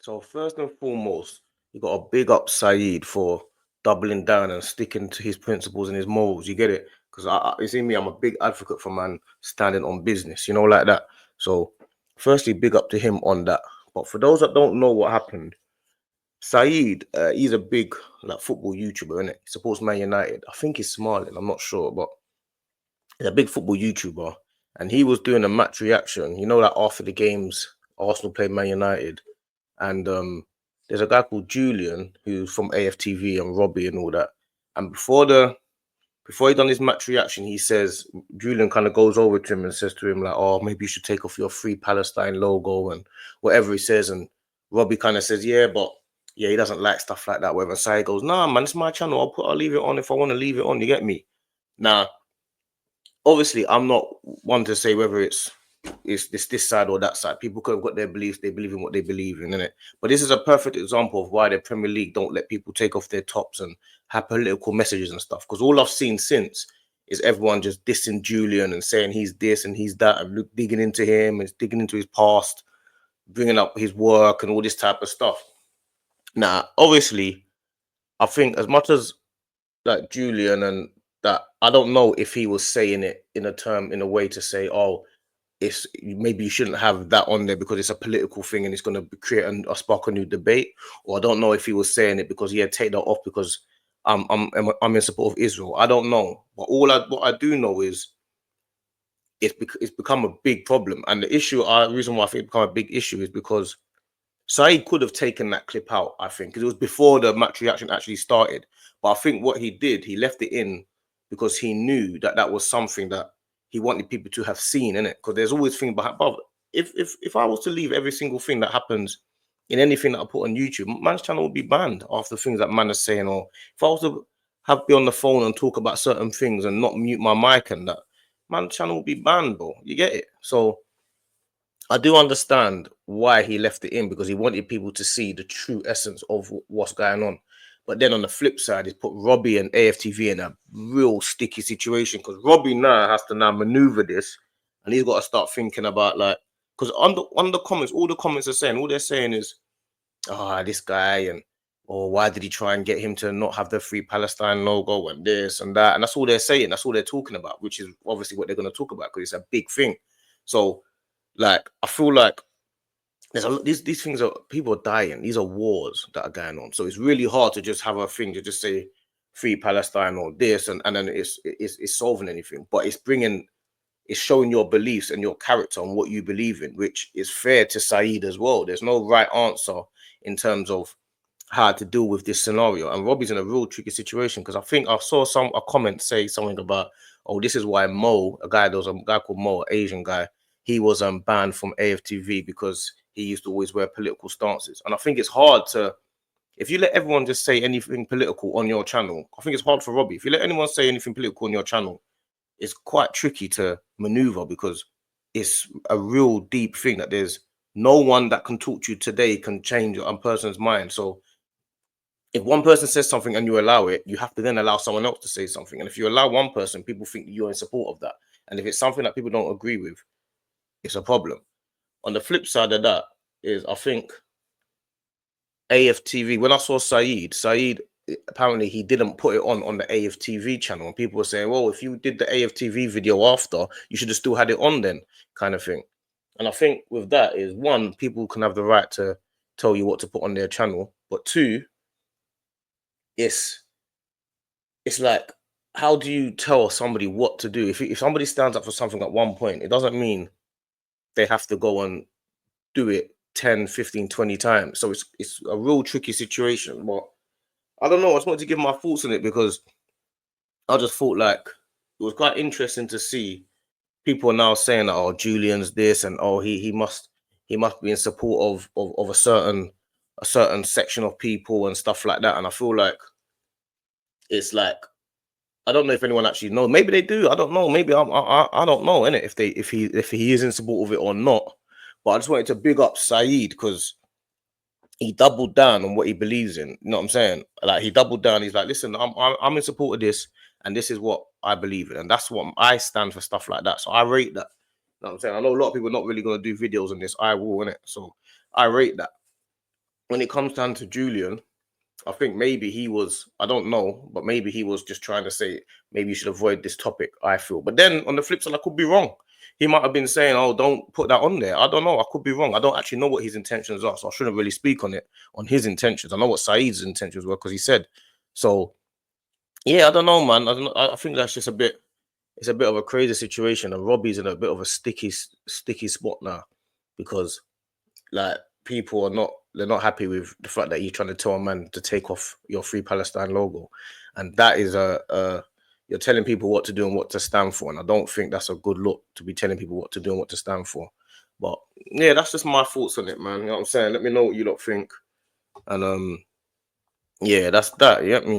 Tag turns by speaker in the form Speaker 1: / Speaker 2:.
Speaker 1: So first and foremost, you got to big up Saeed for doubling down and sticking to his principles and his morals. You get it? Because you see me, I'm a big advocate for man standing on business, like that. So firstly, big up to him on that. But for those that don't know what happened, Saeed, he's a big like football YouTuber, innit? He supports Man United. I think he's Somalian, I'm not sure, but he's a big football YouTuber. And he was doing a match reaction, like after the games, Arsenal played Man United. And there's a guy called Julian who's from AFTV and Robbie and all that. And before he done his match reaction, he says Julian kind of goes over to him and says to him like, "Oh, maybe you should take off your Free Palestine logo and whatever he says." And Robbie kind of says, "Yeah, but yeah, he doesn't like stuff like that." Wherever Sai goes, "Nah, man, it's my channel. I'll leave it on if I want to leave it on." You get me? Now, obviously, I'm not one to say whether it's this side or that side. People could have got their beliefs. They believe in what they believe in, innit? But this is a perfect example of why the Premier League don't let people take off their tops and have political messages and stuff. Because all I've seen since is everyone just dissing Julian and saying he's this and he's that and digging into him and digging into his past, bringing up his work and all this type of stuff. Now, obviously, I think as much as like Julian and that, I don't know if he was saying it in a way to say, oh, it's maybe you shouldn't have that on there because it's a political thing and it's going to create a spark a new debate. Or I don't know if he was saying it because take that off because I'm in support of Israel. I don't know, but what I do know is it's become a big problem. And the reason why I think it's become a big issue is because Saeed could have taken that clip out, I think, because it was before the match reaction actually started. But I think what he did, he left it in because he knew that that was something that he wanted people to have seen, innit? Because there's always things behind. But if I was to leave every single thing that happens in anything that I put on YouTube, man's channel would be banned after things that man is saying. Or if I was to be on the phone and talk about certain things and not mute my mic and that, man's channel would be banned, bro. You get it? So I do understand why he left it in because he wanted people to see the true essence of what's going on. But then on the flip side, he's put Robbie and AFTV in a real sticky situation because Robbie now has to maneuver this, and he's got to start thinking about because on the comments, all they're saying is, this guy or why did he try and get him to not have the Free Palestine logo and this and that, and that's all they're saying. That's all they're talking about, which is obviously what they're going to talk about because it's a big thing. So. I feel like there's these things are people are dying. These are wars that are going on. So it's really hard to just have a thing to just say Free Palestine or this and then it's solving anything. But it's showing your beliefs and your character on what you believe in, which is fair to Saeed as well. There's no right answer in terms of how to deal with this scenario. And Robbie's in a real tricky situation because I think I saw a comment say something about, oh, this is why there was a guy called Mo, an Asian guy. He was banned from AFTV because he used to always wear political stances. And I think it's hard if you let everyone just say anything political on your channel, I think it's hard for Robbie. If you let anyone say anything political on your channel, it's quite tricky to maneuver because it's a real deep thing that there's no one that can talk to you today can change a person's mind. So if one person says something and you allow it, you have to then allow someone else to say something. And if you allow one person, people think you're in support of that. And if it's something that people don't agree with, it's a problem. On the flip side of that is, I think AFTV, when I saw Saeed, apparently he didn't put it on the AFTV channel. And people were saying, well, if you did the AFTV video after, you should have still had it on then, kind of thing. And I think with that is, one, people can have the right to tell you what to put on their channel. But two, it's like, how do you tell somebody what to do? If somebody stands up for something at one point, it doesn't mean they have to go and do it 10, 15, 20 times. So it's a real tricky situation. But I don't know. I just wanted to give my thoughts on it because I just thought like it was quite interesting to see people now saying that, oh, Julian's this and oh, he must be in support of a certain section of people and stuff like that. And I feel like it's like, I don't know if anyone actually knows. Maybe they do. I don't know. Maybe I don't know, innit? If he is in support of it or not. But I just wanted to big up Saeed because he doubled down on what he believes in. You know what I'm saying? Like he doubled down. He's like, listen, I'm in support of this, and this is what I believe in, and that's what I stand for. Stuff like that. So I rate that. You know what I'm saying? I know a lot of people are not really gonna do videos on this. I will, innit? So I rate that. when it comes down to Julian, I think maybe he was, I don't know, but maybe he was just trying to say, maybe you should avoid this topic, I feel. But then on the flip side, I could be wrong. He might have been saying, oh, don't put that on there. I don't know. I could be wrong. I don't actually know what his intentions are. So I shouldn't really speak on it, on his intentions. I know what Saeed's intentions were because he said. So, yeah, I don't know, man. I don't know. I think that's just a bit, it's a bit of a crazy situation. And Robbie's in a bit of a sticky spot now because like people are not, they're not happy with the fact that you're trying to tell a man to take off your Free Palestine logo, and that is you're telling people what to do and what to stand for, and I don't think that's a good look to be telling people what to do and what to stand for. But yeah, that's just my thoughts on it, man. You know what I'm saying? Let me know what you lot think, and yeah, that's that. Yeah, me.